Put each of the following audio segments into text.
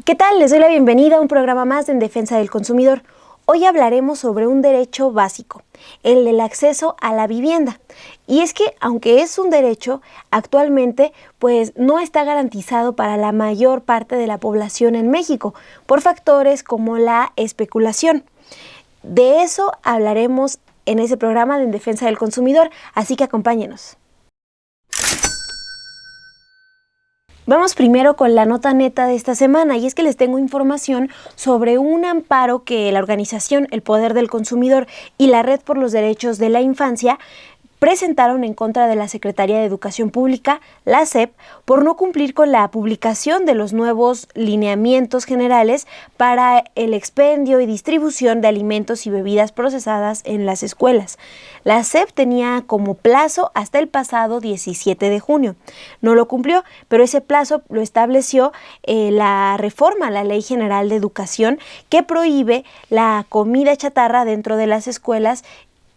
¿Qué tal? Les doy la bienvenida a un programa más de En Defensa del Consumidor. Hoy hablaremos sobre un derecho básico, el del acceso a la vivienda. Y es que, aunque es un derecho, actualmente pues no está garantizado para la mayor parte de la población en México, por factores como la especulación. De eso hablaremos en ese programa de En Defensa del Consumidor, así que acompáñenos. Vamos primero con la nota neta de esta semana, y es que les tengo información sobre un amparo que la organización El Poder del Consumidor y la Red por los Derechos de la Infancia presentaron en contra de la Secretaría de Educación Pública, la SEP, por no cumplir con la publicación de los nuevos lineamientos generales para el expendio y distribución de alimentos y bebidas procesadas en las escuelas. La SEP tenía como plazo hasta el pasado 17 de junio. No lo cumplió, pero ese plazo lo estableció la reforma a la Ley General de Educación, que prohíbe la comida chatarra dentro de las escuelas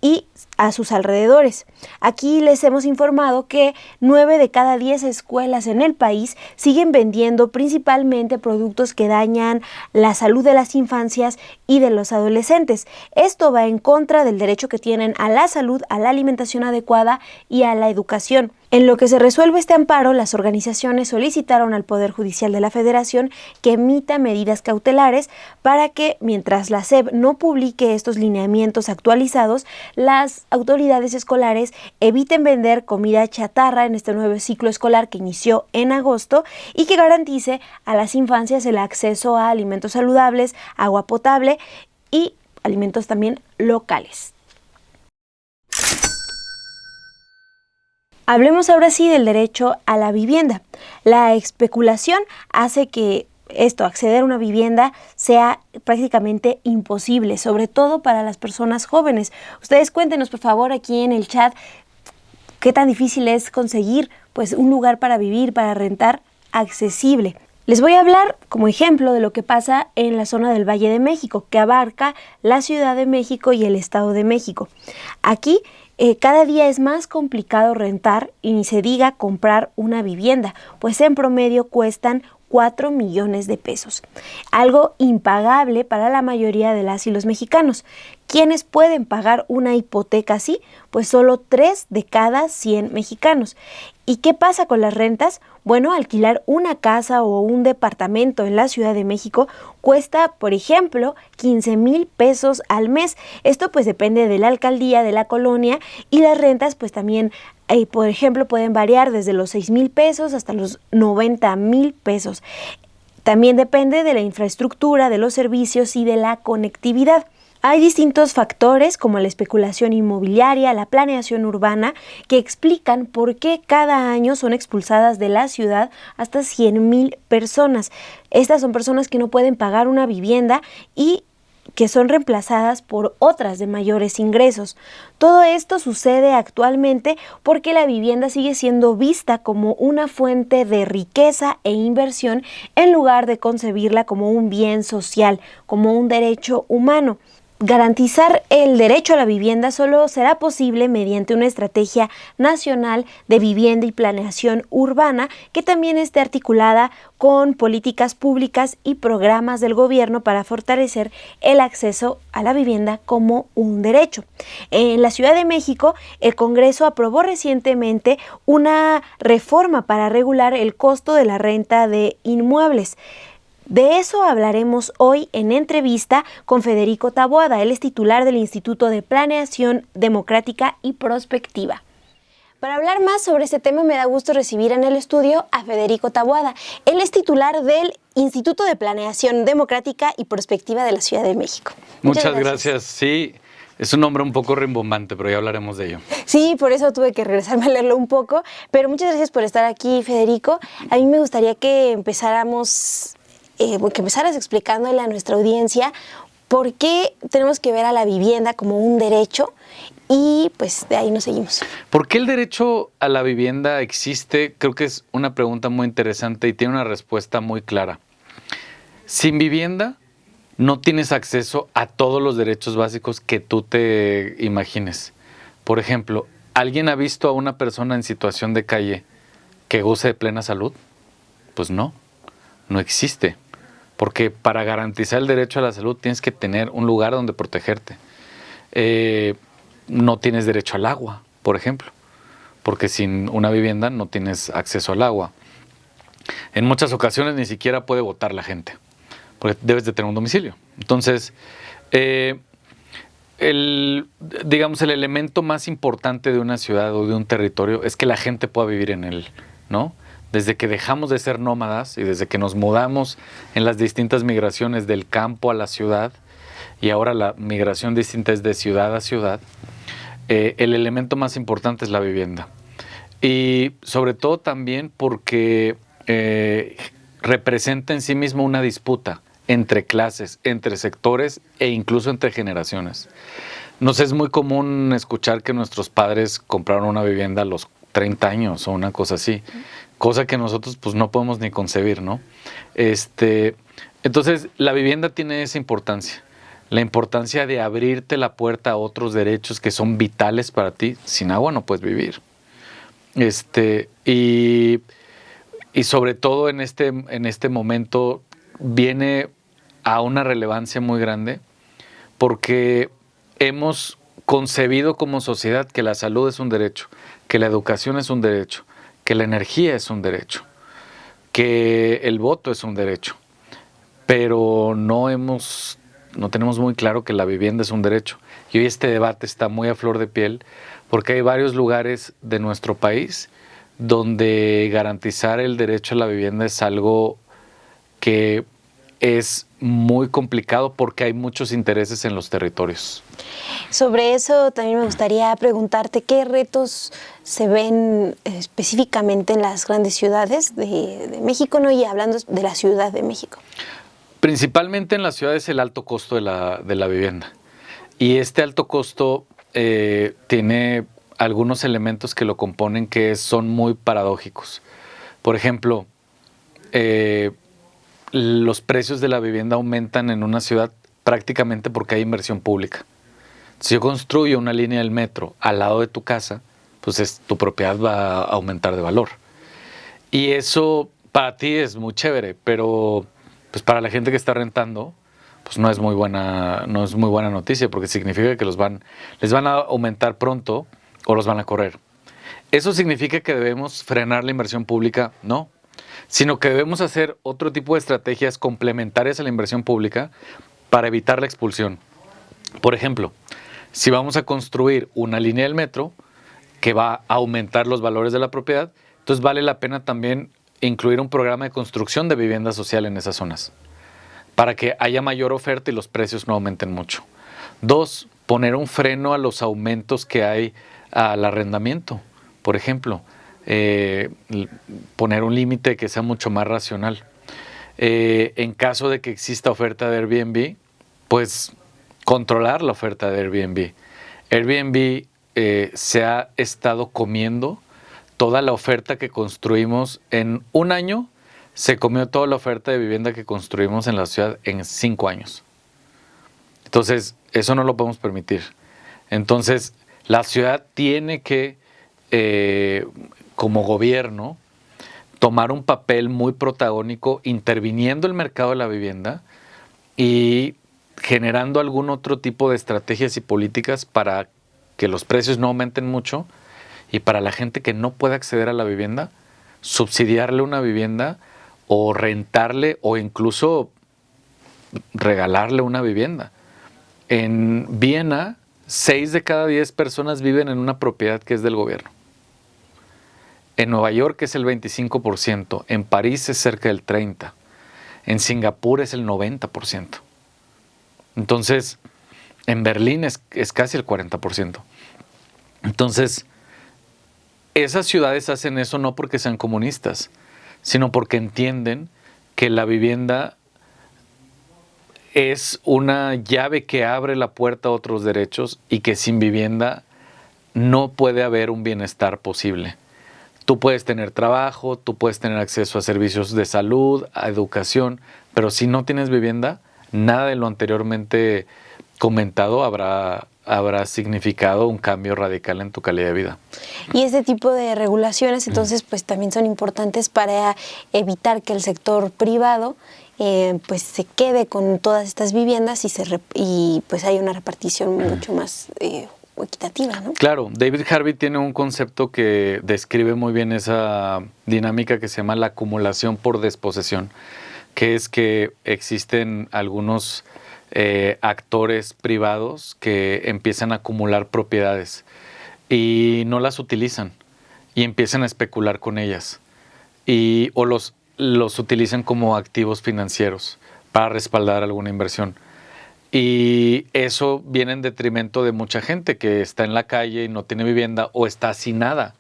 y a sus alrededores. Aquí les hemos informado que 9 de cada 10 escuelas en el país siguen vendiendo principalmente productos que dañan la salud de las infancias y de los adolescentes. Esto va en contra del derecho que tienen a la salud, a la alimentación adecuada y a la educación. En lo que se resuelve este amparo, las organizaciones solicitaron al Poder Judicial de la Federación que emita medidas cautelares para que, mientras la SEP no publique estos lineamientos actualizados, las autoridades escolares eviten vender comida chatarra en este nuevo ciclo escolar que inició en agosto y que garantice a las infancias el acceso a alimentos saludables, agua potable y alimentos también locales. Hablemos ahora sí del derecho a la vivienda. La especulación hace que acceder a una vivienda sea prácticamente imposible, sobre todo para las personas jóvenes. Ustedes cuéntenos, por favor, aquí en el chat, qué tan difícil es conseguir un lugar para vivir, para rentar accesible. Les voy a hablar como ejemplo de lo que pasa en la zona del Valle de México, que abarca la Ciudad de México y el Estado de México. Aquí cada día es más complicado rentar y ni se diga comprar una vivienda, pues en promedio cuestan 4 millones de pesos, algo impagable para la mayoría de las y los mexicanos. ¿Quiénes pueden pagar una hipoteca así? Pues solo 3 de cada 100 mexicanos. ¿Y qué pasa con las rentas? Bueno, alquilar una casa o un departamento en la Ciudad de México cuesta, por ejemplo, 15,000 pesos al mes. Esto pues depende de la alcaldía, de la colonia, y las rentas pues también por ejemplo, pueden variar desde los 6,000 pesos hasta los 90,000 pesos. También depende de la infraestructura, de los servicios y de la conectividad. Hay distintos factores como la especulación inmobiliaria, la planeación urbana, que explican por qué cada año son expulsadas de la ciudad hasta 100,000 personas. Estas son personas que no pueden pagar una vivienda y que son reemplazadas por otras de mayores ingresos. Todo esto sucede actualmente porque la vivienda sigue siendo vista como una fuente de riqueza e inversión en lugar de concebirla como un bien social, como un derecho humano. Garantizar el derecho a la vivienda solo será posible mediante una estrategia nacional de vivienda y planeación urbana que también esté articulada con políticas públicas y programas del gobierno para fortalecer el acceso a la vivienda como un derecho. En la Ciudad de México, el Congreso aprobó recientemente una reforma para regular el costo de la renta de inmuebles. De eso hablaremos hoy en entrevista con Federico Taboada. Él es titular del Instituto de Planeación Democrática y Prospectiva. Para hablar más sobre este tema me da gusto recibir en el estudio a Federico Taboada. Él es titular del Instituto de Planeación Democrática y Prospectiva de la Ciudad de México. Muchas gracias. Sí, es un nombre un poco rimbombante, pero ya hablaremos de ello. Sí, por eso tuve que regresarme a leerlo un poco, pero muchas gracias por estar aquí, Federico. A mí me gustaría que empezaras explicándole a nuestra audiencia por qué tenemos que ver a la vivienda como un derecho y pues de ahí nos seguimos. ¿Por qué el derecho a la vivienda existe? Creo que es una pregunta muy interesante y tiene una respuesta muy clara. Sin vivienda no tienes acceso a todos los derechos básicos que tú te imagines. Por ejemplo, ¿alguien ha visto a una persona en situación de calle que goce de plena salud? Pues no existe. porque para garantizar el derecho a la salud tienes que tener un lugar donde protegerte. No tienes derecho al agua, por ejemplo, porque sin una vivienda no tienes acceso al agua. En muchas ocasiones ni siquiera puede votar la gente, porque debes de tener un domicilio. Entonces, digamos, el elemento más importante de una ciudad o de un territorio es que la gente pueda vivir en él, ¿no? Desde que dejamos de ser nómadas y desde que nos mudamos en las distintas migraciones del campo a la ciudad, y ahora la migración distinta es de ciudad a ciudad, el elemento más importante es la vivienda. Y sobre todo también porque representa en sí mismo una disputa entre clases, entre sectores e incluso entre generaciones. Nos es muy común escuchar que nuestros padres compraron una vivienda a los 30 años o una cosa así, cosa que nosotros pues no podemos ni concebir, ¿no? Entonces, la vivienda tiene esa importancia, la importancia de abrirte la puerta a otros derechos que son vitales para ti. Sin agua no puedes vivir. Y sobre todo en este momento viene a una relevancia muy grande porque hemos concebido como sociedad que la salud es un derecho, que la educación es un derecho, que la energía es un derecho, que el voto es un derecho, pero no tenemos muy claro que la vivienda es un derecho. Y hoy este debate está muy a flor de piel porque hay varios lugares de nuestro país donde garantizar el derecho a la vivienda es algo que es muy complicado porque hay muchos intereses en los territorios. Sobre eso también me gustaría preguntarte qué retos se ven específicamente en las grandes ciudades de México, ¿no? Y hablando de la Ciudad de México. Principalmente en las ciudades el alto costo de la vivienda. Y este alto costo tiene algunos elementos que lo componen que son muy paradójicos. Por ejemplo, los precios de la vivienda aumentan en una ciudad prácticamente porque hay inversión pública. Si yo construyo una línea del metro al lado de tu casa, pues tu propiedad va a aumentar de valor. Y eso para ti es muy chévere, pero pues para la gente que está rentando, pues no es muy buena noticia porque significa que les van a aumentar pronto o los van a correr. ¿Eso significa que debemos frenar la inversión pública? No, sino que debemos hacer otro tipo de estrategias complementarias a la inversión pública para evitar la expulsión. Por ejemplo, si vamos a construir una línea del metro que va a aumentar los valores de la propiedad, entonces vale la pena también incluir un programa de construcción de vivienda social en esas zonas para que haya mayor oferta y los precios no aumenten mucho. 2, poner un freno a los aumentos que hay al arrendamiento. Por ejemplo, poner un límite que sea mucho más racional. En caso de que exista oferta de Airbnb, pues controlar la oferta de Airbnb. Airbnb se ha estado comiendo toda la oferta que construimos en un año. Se comió toda la oferta de vivienda que construimos en la ciudad en 5 años. Entonces, eso no lo podemos permitir. Entonces, la ciudad tiene que, como gobierno, tomar un papel muy protagónico interviniendo el mercado de la vivienda y generando algún otro tipo de estrategias y políticas para que los precios no aumenten mucho y para la gente que no puede acceder a la vivienda, subsidiarle una vivienda o rentarle o incluso regalarle una vivienda. En Viena, 6 de cada 10 personas viven en una propiedad que es del gobierno. En Nueva York es el 25%, en París es cerca del 30%, en Singapur es el 90%. Entonces, en Berlín es casi el 40%. Entonces, esas ciudades hacen eso no porque sean comunistas, sino porque entienden que la vivienda es una llave que abre la puerta a otros derechos y que sin vivienda no puede haber un bienestar posible. Tú puedes tener trabajo, tú puedes tener acceso a servicios de salud, a educación, pero si no tienes vivienda, nada de lo anteriormente comentado habrá significado un cambio radical en tu calidad de vida. Y este tipo de regulaciones entonces pues también son importantes para evitar que el sector privado pues se quede con todas estas viviendas y pues hay una repartición mucho más equitativa, ¿no? Claro, David Harvey tiene un concepto que describe muy bien esa dinámica que se llama la acumulación por desposesión, que es que existen algunos actores privados que empiezan a acumular propiedades y no las utilizan y empiezan a especular con ellas o los utilizan como activos financieros para respaldar alguna inversión. Y eso viene en detrimento de mucha gente que está en la calle y no tiene vivienda o está sin nada,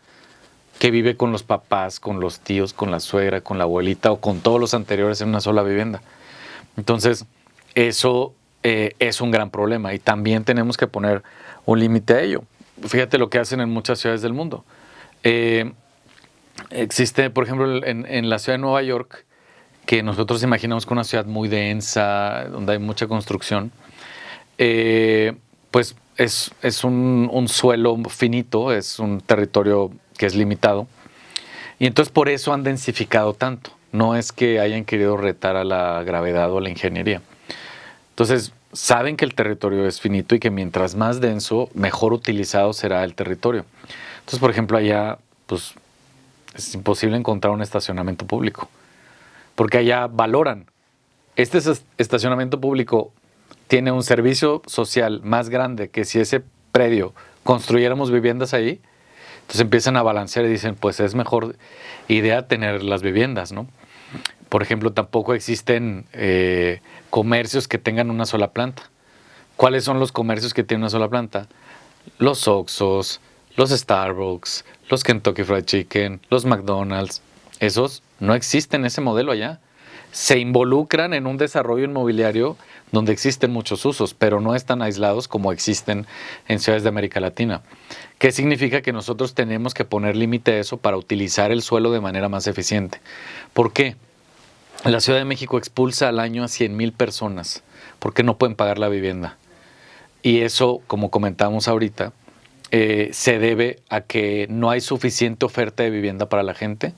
que vive con los papás, con los tíos, con la suegra, con la abuelita o con todos los anteriores en una sola vivienda. Entonces, eso es un gran problema y también tenemos que poner un límite a ello. Fíjate lo que hacen en muchas ciudades del mundo. Existe, por ejemplo, en la ciudad de Nueva York, que nosotros imaginamos que una ciudad muy densa, donde hay mucha construcción, pues es un suelo finito, es un territorio que es limitado. Y entonces por eso han densificado tanto. No es que hayan querido retar a la gravedad o a la ingeniería. Entonces saben que el territorio es finito y que mientras más denso, mejor utilizado será el territorio. Entonces, por ejemplo, allá pues es imposible encontrar un estacionamiento público, porque allá valoran. Este estacionamiento público tiene un servicio social más grande que si ese predio construyéramos viviendas ahí. Entonces empiezan a balancear y dicen, pues es mejor idea tener las viviendas, ¿no? Por ejemplo, tampoco existen comercios que tengan una sola planta. ¿Cuáles son los comercios que tienen una sola planta? Los Oxxos, los Starbucks, los Kentucky Fried Chicken, los McDonald's. Esos no existen, ese modelo allá. Se involucran en un desarrollo inmobiliario donde existen muchos usos, pero no están aislados como existen en ciudades de América Latina. ¿Qué significa? Que nosotros tenemos que poner límite a eso para utilizar el suelo de manera más eficiente. ¿Por qué? La Ciudad de México expulsa al año a 100,000 personas porque no pueden pagar la vivienda. Y eso, como comentábamos ahorita, se debe a que no hay suficiente oferta de vivienda para la gente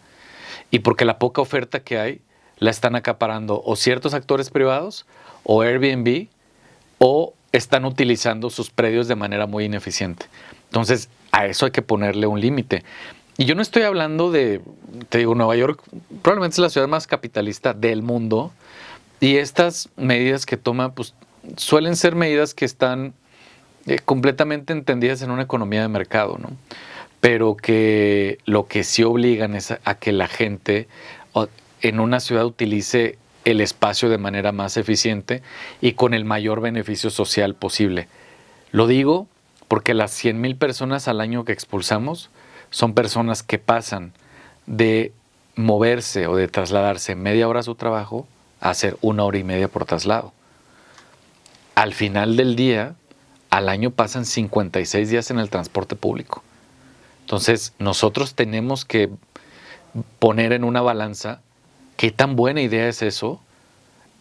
y porque la poca oferta que hay la están acaparando o ciertos actores privados o Airbnb o están utilizando sus predios de manera muy ineficiente. Entonces, a eso hay que ponerle un límite. Y yo no estoy hablando de, te digo, Nueva York probablemente es la ciudad más capitalista del mundo y estas medidas que toma pues suelen ser medidas que están completamente entendidas en una economía de mercado, ¿no? Pero que lo que sí obligan es a que la gente en una ciudad utilice el espacio de manera más eficiente y con el mayor beneficio social posible. Lo digo porque las 100,000 personas al año que expulsamos son personas que pasan de moverse o de trasladarse media hora a su trabajo a hacer 1 hora y media por traslado. Al final del día, al año pasan 56 días en el transporte público. Entonces, nosotros tenemos que poner en una balanza qué tan buena idea es eso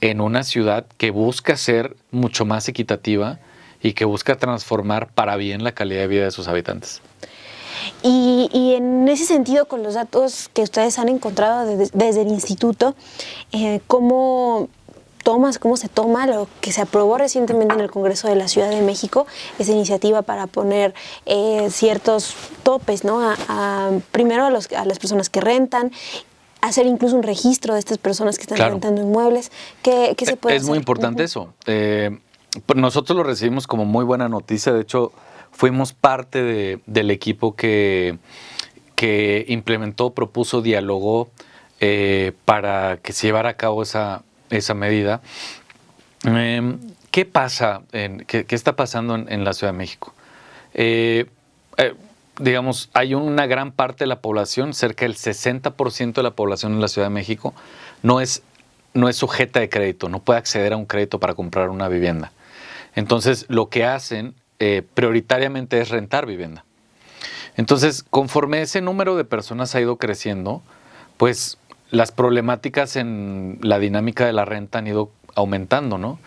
en una ciudad que busca ser mucho más equitativa y que busca transformar para bien la calidad de vida de sus habitantes. Y en ese sentido, con los datos que ustedes han encontrado desde el instituto, ¿cómo se toma lo que se aprobó recientemente en el Congreso de la Ciudad de México, esa iniciativa para poner ciertos topes, ¿no? Primero a las personas que rentan, hacer incluso un registro de estas personas que están rentando inmuebles? ¿Qué se puede hacer? Es muy importante eso. Nosotros lo recibimos como muy buena noticia. De hecho, fuimos parte del equipo que implementó, propuso, dialogó para que se llevara a cabo esa medida. ¿Qué pasa? ¿Qué está pasando en la Ciudad de México? Digamos, hay una gran parte de la población, cerca del 60% de la población en la Ciudad de México, no es sujeta de crédito, no puede acceder a un crédito para comprar una vivienda. Entonces, lo que hacen prioritariamente es rentar vivienda. Entonces, conforme ese número de personas ha ido creciendo, pues las problemáticas en la dinámica de la renta han ido aumentando, ¿no?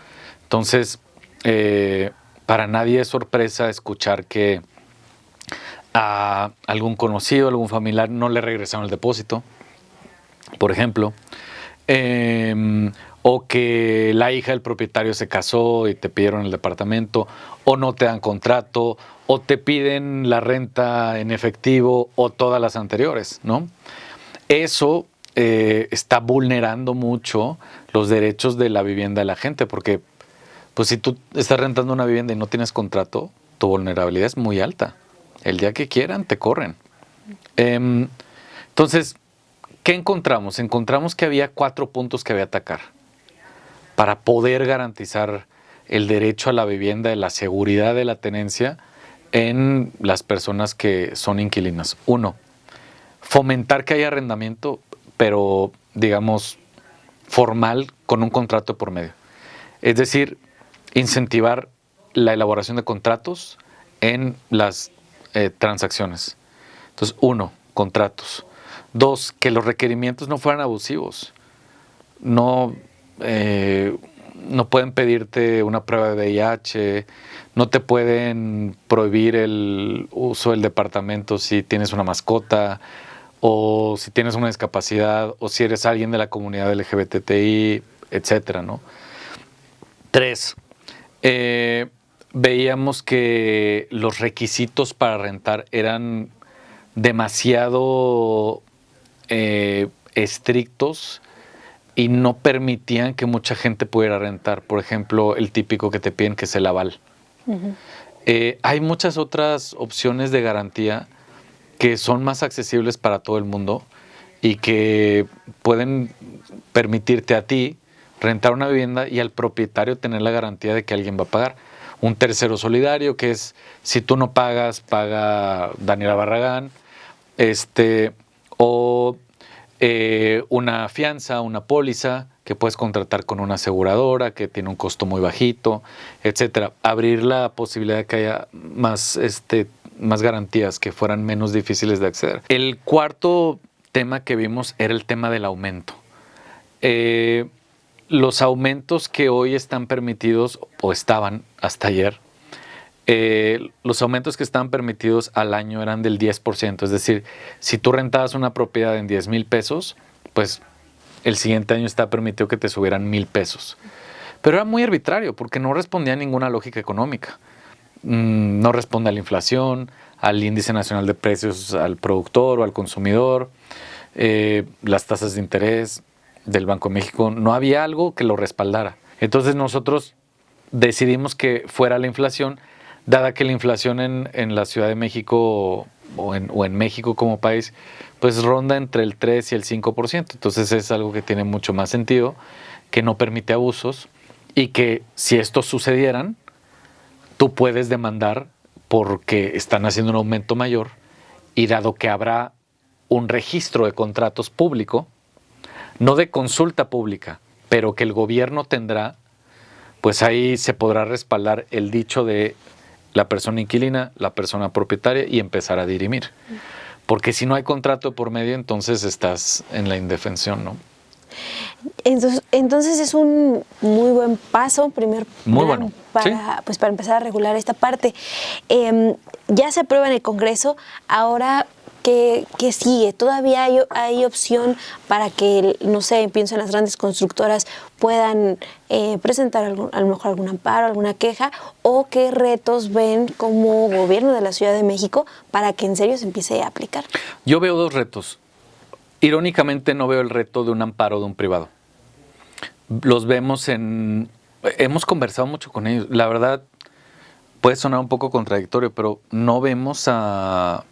Entonces, para nadie es sorpresa escuchar que a algún conocido, algún familiar no le regresaron el depósito, por ejemplo, o que la hija del propietario se casó y te pidieron el departamento, o no te dan contrato, o te piden la renta en efectivo o todas las anteriores, ¿no? Eso está vulnerando mucho los derechos de la vivienda de la gente, porque pues si tú estás rentando una vivienda y no tienes contrato, tu vulnerabilidad es muy alta. El día que quieran, te corren. Entonces, ¿qué encontramos? Encontramos que había 4 puntos que había que atacar para poder garantizar el derecho a la vivienda y la seguridad de la tenencia en las personas que son inquilinas. 1, fomentar que haya arrendamiento, pero digamos formal, con un contrato por medio. Es decir, incentivar la elaboración de contratos en las transacciones. Entonces, 1, contratos. 2, que los requerimientos no fueran abusivos. No pueden pedirte una prueba de VIH, no te pueden prohibir el uso del departamento si tienes una mascota, o si tienes una discapacidad, o si eres alguien de la comunidad LGBTI, etcétera, ¿no? 3, veíamos que los requisitos para rentar eran demasiado estrictos y no permitían que mucha gente pudiera rentar. Por ejemplo, el típico que te piden que es el aval. Uh-huh. Hay muchas otras opciones de garantía que son más accesibles para todo el mundo y que pueden permitirte a ti rentar una vivienda y al propietario tener la garantía de que alguien va a pagar. Un tercero solidario, que es si tú no pagas, paga Daniela Barragán, o una fianza, una póliza que puedes contratar con una aseguradora que tiene un costo muy bajito, etcétera. Abrir la posibilidad de que haya más garantías que fueran menos difíciles de acceder. El cuarto tema que vimos era el tema del aumento. Los aumentos que hoy están permitidos, o estaban hasta ayer, los aumentos que estaban permitidos al año eran del 10%. Es decir, si tú rentabas una propiedad en 10,000 pesos, pues el siguiente año está permitido que te subieran 1,000 pesos. Pero era muy arbitrario porque no respondía a ninguna lógica económica. No responde a la inflación, al índice nacional de precios al productor o al consumidor, las tasas de interés del Banco de México. No había algo que lo respaldara. Entonces nosotros decidimos que fuera la inflación, dada que la inflación en la Ciudad de México o en México como país, pues ronda entre el 3 y el 5%. Entonces es algo que tiene mucho más sentido, que no permite abusos y que si estos sucedieran, tú puedes demandar porque están haciendo un aumento mayor y dado que habrá un registro de contratos público, no de consulta pública, pero que el gobierno tendrá, pues ahí se podrá respaldar el dicho de la persona inquilina, la persona propietaria y empezar a dirimir. Porque si no hay contrato por medio, entonces estás en la indefensión, ¿no? Entonces es un muy buen paso, primer muy bueno, para empezar a regular esta parte. Ya se aprueba en el Congreso, ahora ¿qué sigue? ¿Todavía hay opción para que, no sé, pienso en las grandes constructoras, puedan presentar a lo mejor algún amparo, alguna queja? ¿O qué retos ven como gobierno de la Ciudad de México para que en serio se empiece a aplicar? Yo veo 2 retos. Irónicamente no veo el reto de un amparo de un privado. Los vemos hemos conversado mucho con ellos. La verdad, puede sonar un poco contradictorio, pero no vemos al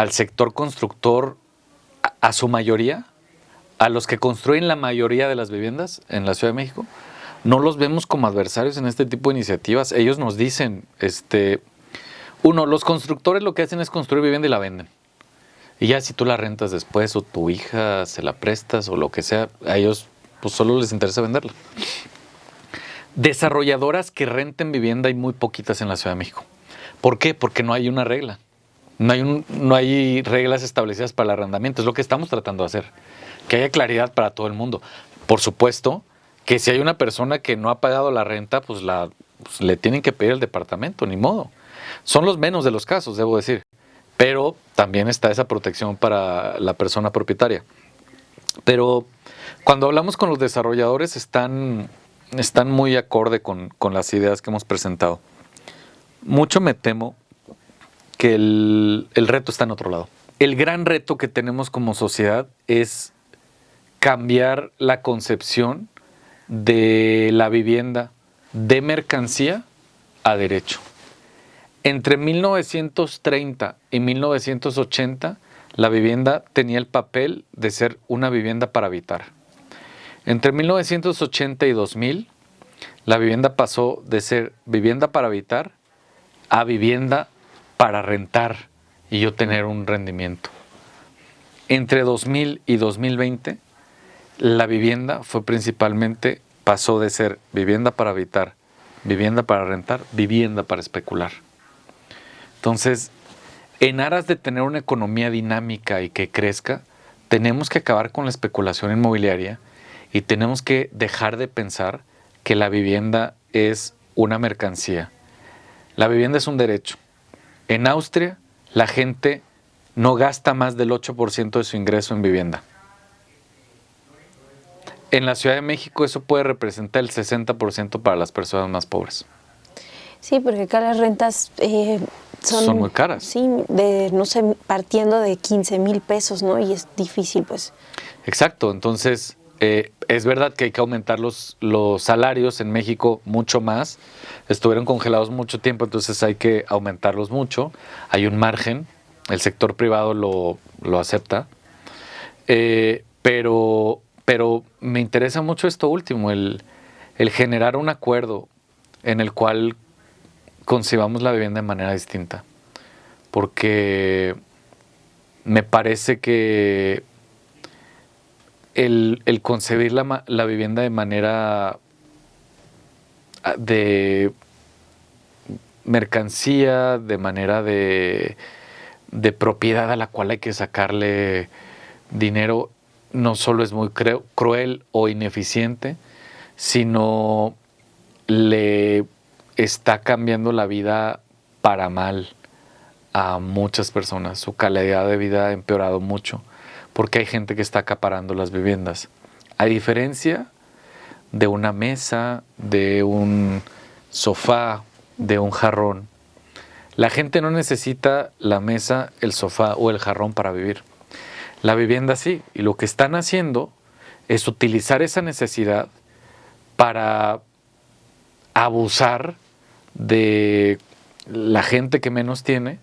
sector constructor, a su mayoría, a los que construyen la mayoría de las viviendas en la Ciudad de México, no los vemos como adversarios en este tipo de iniciativas. Ellos nos dicen, los constructores lo que hacen es construir vivienda y la venden. Y ya si tú la rentas después o tu hija se la prestas o lo que sea, a ellos pues solo les interesa venderla. Desarrolladoras que renten vivienda hay muy poquitas en la Ciudad de México. ¿Por qué? Porque no hay una regla. No hay reglas establecidas para el arrendamiento. Es lo que estamos tratando de hacer. Que haya claridad para todo el mundo. Por supuesto que si hay una persona que no ha pagado la renta, pues la pues, le tienen que pedir el departamento, ni modo. Son los menos de los casos, debo decir. Pero también está esa protección para la persona propietaria. Pero cuando hablamos con los desarrolladores están muy acorde con las ideas que hemos presentado. Mucho me temo que el reto está en otro lado. El gran reto que tenemos como sociedad es cambiar la concepción de la vivienda de mercancía a derecho. Entre 1930 y 1980, la vivienda tenía el papel de ser una vivienda para habitar. Entre 1980 y 2000, la vivienda pasó de ser vivienda para habitar a vivienda para rentar y yo tener un rendimiento. Entre 2000 y 2020, la vivienda pasó de ser vivienda para habitar, vivienda para rentar, vivienda para especular. Entonces, en aras de tener una economía dinámica y que crezca, tenemos que acabar con la especulación inmobiliaria y tenemos que dejar de pensar que la vivienda es una mercancía. La vivienda es un derecho. En Austria, la gente no gasta más del 8% de su ingreso en vivienda. En la Ciudad de México eso puede representar el 60% para las personas más pobres. Sí, porque acá las rentas son muy caras. Sí, partiendo de 15,000 pesos, ¿no? Y es difícil, pues. Exacto, entonces es verdad que hay que aumentar los salarios en México mucho más. Estuvieron congelados mucho tiempo, entonces hay que aumentarlos mucho. Hay un margen, el sector privado lo acepta. Pero me interesa mucho esto último, el generar un acuerdo en el cual concibamos la vivienda de manera distinta. Porque me parece que el concebir la vivienda de manera de mercancía, de manera de propiedad a la cual hay que sacarle dinero, no solo es muy cruel o ineficiente, sino le está cambiando la vida para mal a muchas personas. Su calidad de vida ha empeorado mucho porque hay gente que está acaparando las viviendas. A diferencia de una mesa, de un sofá, de un jarrón, la gente no necesita la mesa, el sofá o el jarrón para vivir. La vivienda sí, y lo que están haciendo es utilizar esa necesidad para abusar de la gente que menos tiene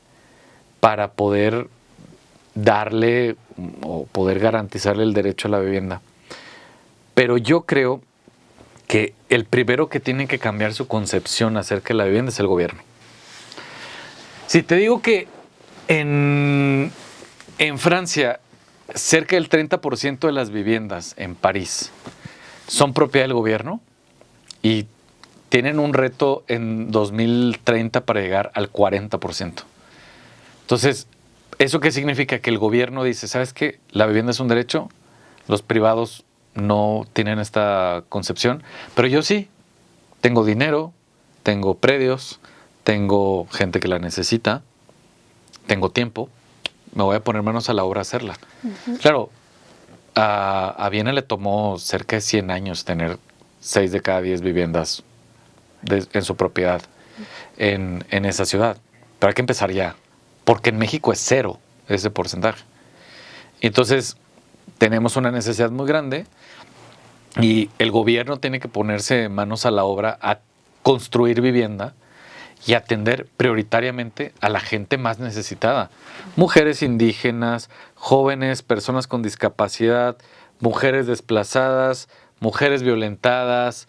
para poder darle o poder garantizarle el derecho a la vivienda. Pero yo creo que el primero que tiene que cambiar su concepción acerca de la vivienda es el gobierno. Si te digo que en Francia cerca del 30% de las viviendas en París son propiedad del gobierno y tienen un reto en 2030 para llegar al 40%. Entonces, ¿eso qué significa? Que el gobierno dice, ¿sabes qué? La vivienda es un derecho, los privados no tienen esta concepción, pero yo sí, tengo dinero, tengo predios, tengo gente que la necesita, tengo tiempo, me voy a poner manos a la obra a hacerla. Uh-huh. Claro, a Viena le tomó cerca de 100 años tener 6 de cada 10 viviendas en su propiedad en esa ciudad. Pero hay que empezar ya, porque en México es 0 ese porcentaje. Entonces, tenemos una necesidad muy grande y el gobierno tiene que ponerse manos a la obra a construir vivienda y atender prioritariamente a la gente más necesitada. Mujeres indígenas, jóvenes, personas con discapacidad, mujeres desplazadas, mujeres violentadas,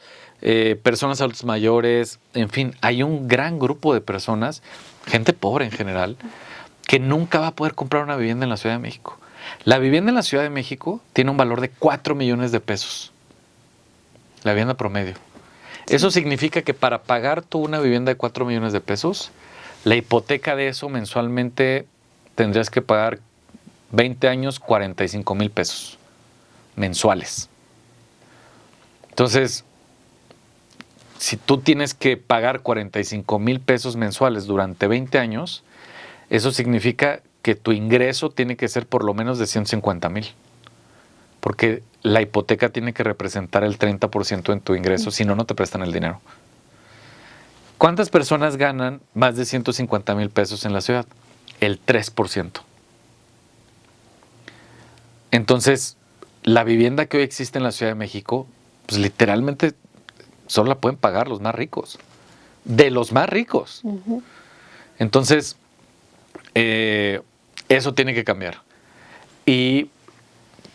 personas adultos mayores, en fin, hay un gran grupo de personas, gente pobre en general, que nunca va a poder comprar una vivienda en la Ciudad de México. La vivienda en la Ciudad de México tiene un valor de 4 millones de pesos, la vivienda promedio. Eso significa que para pagar tú una vivienda de 4 millones de pesos, la hipoteca de eso mensualmente tendrías que pagar 20 años, 45,000 pesos mensuales. Entonces, si tú tienes que pagar 45,000 pesos mensuales durante 20 años, eso significa que tu ingreso tiene que ser por lo menos de 150,000. Porque la hipoteca tiene que representar el 30% en tu ingreso, si no, no te prestan el dinero. ¿Cuántas personas ganan más de 150,000 pesos en la ciudad? El 3%. Entonces, la vivienda que hoy existe en la Ciudad de México, pues literalmente solo la pueden pagar los más ricos. De los más ricos. Uh-huh. Entonces, eso tiene que cambiar. Y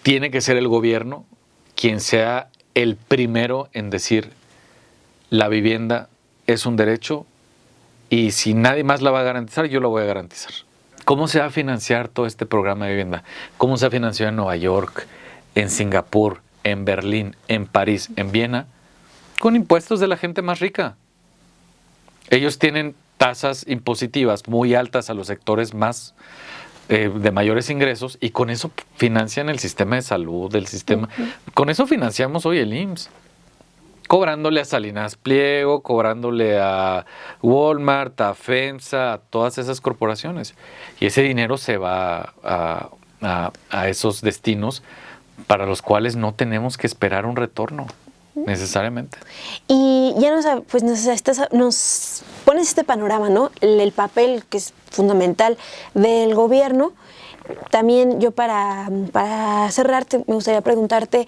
tiene que ser el gobierno quien sea el primero en decir la vivienda es un derecho y si nadie más la va a garantizar, yo la voy a garantizar. ¿Cómo se va a financiar todo este programa de vivienda? ¿Cómo se ha financiado en Nueva York, en Singapur, en Berlín, en París, en Viena? Con impuestos de la gente más rica. Ellos tienen tasas impositivas muy altas a los sectores más de mayores ingresos y con eso financian el sistema de salud, el sistema. Uh-huh. Con eso financiamos hoy el IMSS. Cobrándole a Salinas Pliego, cobrándole a Walmart, a FEMSA, a todas esas corporaciones. Y ese dinero se va a esos destinos para los cuales no tenemos que esperar un retorno, necesariamente. Y ya nos pones este panorama, ¿no? El papel que es fundamental del gobierno. También yo para cerrarte me gustaría preguntarte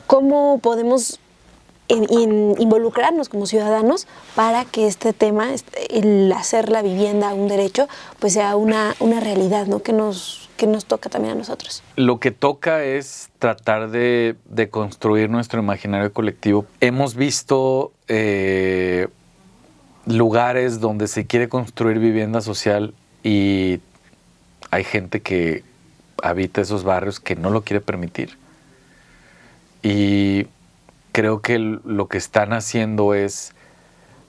cómo podemos involucrarnos como ciudadanos para que este tema, el hacer la vivienda un derecho, pues sea una realidad, ¿no? Que nos toca también a nosotros. Lo que toca es tratar de construir nuestro imaginario colectivo. Hemos visto lugares donde se quiere construir vivienda social y hay gente que habita esos barrios que no lo quiere permitir. Y creo que lo que están haciendo es,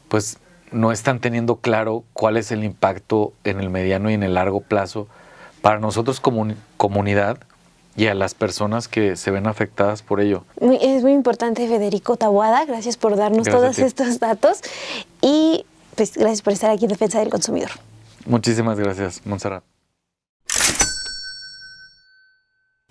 pues, no están teniendo claro cuál es el impacto en el mediano y en el largo plazo para nosotros como comunidad y a las personas que se ven afectadas por ello. Es muy importante, Federico Taboada. Gracias por darnos todos estos datos y pues gracias por estar aquí en Defensa del Consumidor. Muchísimas gracias, Montserrat.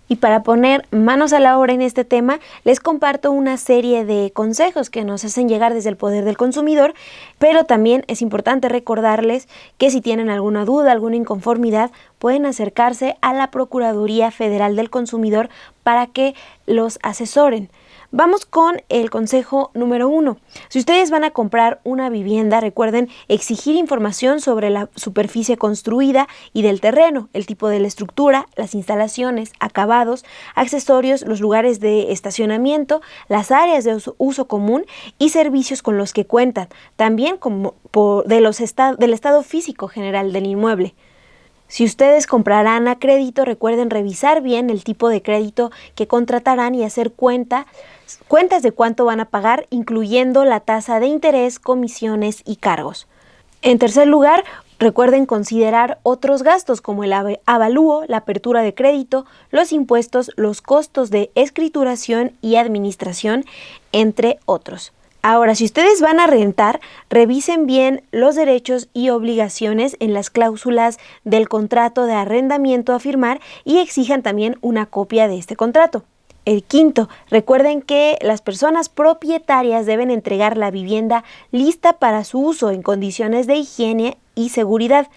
Y para poner manos a la obra en este tema, les comparto una serie de consejos que nos hacen llegar desde el Poder del Consumidor, pero también es importante recordarles que si tienen alguna duda, alguna inconformidad, pueden acercarse a la Procuraduría Federal del Consumidor para que los asesoren. Vamos con el consejo número 1. Si ustedes van a comprar una vivienda, recuerden exigir información sobre la superficie construida y del terreno, el tipo de la estructura, las instalaciones, acabados, accesorios, los lugares de estacionamiento, las áreas de uso común y servicios con los que cuentan, también del estado físico general del inmueble. Si ustedes comprarán a crédito, recuerden revisar bien el tipo de crédito que contratarán y hacer cuentas de cuánto van a pagar, incluyendo la tasa de interés, comisiones y cargos. En tercer lugar, recuerden considerar otros gastos como el avalúo, la apertura de crédito, los impuestos, los costos de escrituración y administración, entre otros. Ahora, si ustedes van a rentar, revisen bien los derechos y obligaciones en las cláusulas del contrato de arrendamiento a firmar y exijan también una copia de este contrato. El quinto, recuerden que las personas propietarias deben entregar la vivienda lista para su uso en condiciones de higiene y seguridad.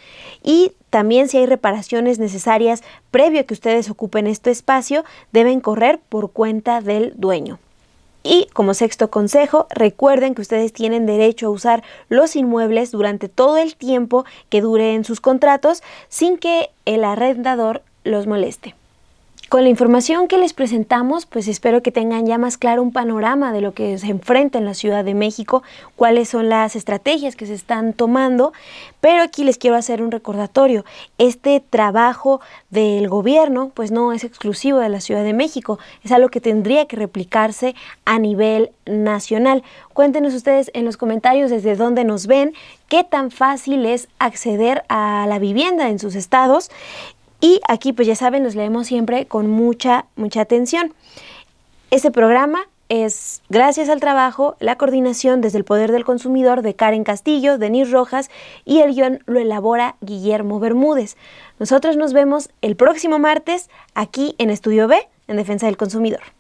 Y también si hay reparaciones necesarias previo a que ustedes ocupen este espacio, deben correr por cuenta del dueño. Y como sexto consejo, recuerden que ustedes tienen derecho a usar los inmuebles durante todo el tiempo que dure en sus contratos sin que el arrendador los moleste. Con la información que les presentamos, pues espero que tengan ya más claro un panorama de lo que se enfrenta en la Ciudad de México, cuáles son las estrategias que se están tomando, pero aquí les quiero hacer un recordatorio. Este trabajo del gobierno, pues no es exclusivo de la Ciudad de México, es algo que tendría que replicarse a nivel nacional. Cuéntenos ustedes en los comentarios desde dónde nos ven, qué tan fácil es acceder a la vivienda en sus estados. Y aquí, pues ya saben, los leemos siempre con mucha atención. Este programa es gracias al trabajo, la coordinación desde el Poder del Consumidor de Karen Castillo, Denise Rojas, y el guión lo elabora Guillermo Bermúdez. Nosotros nos vemos el próximo martes aquí en Estudio B, en Defensa del Consumidor.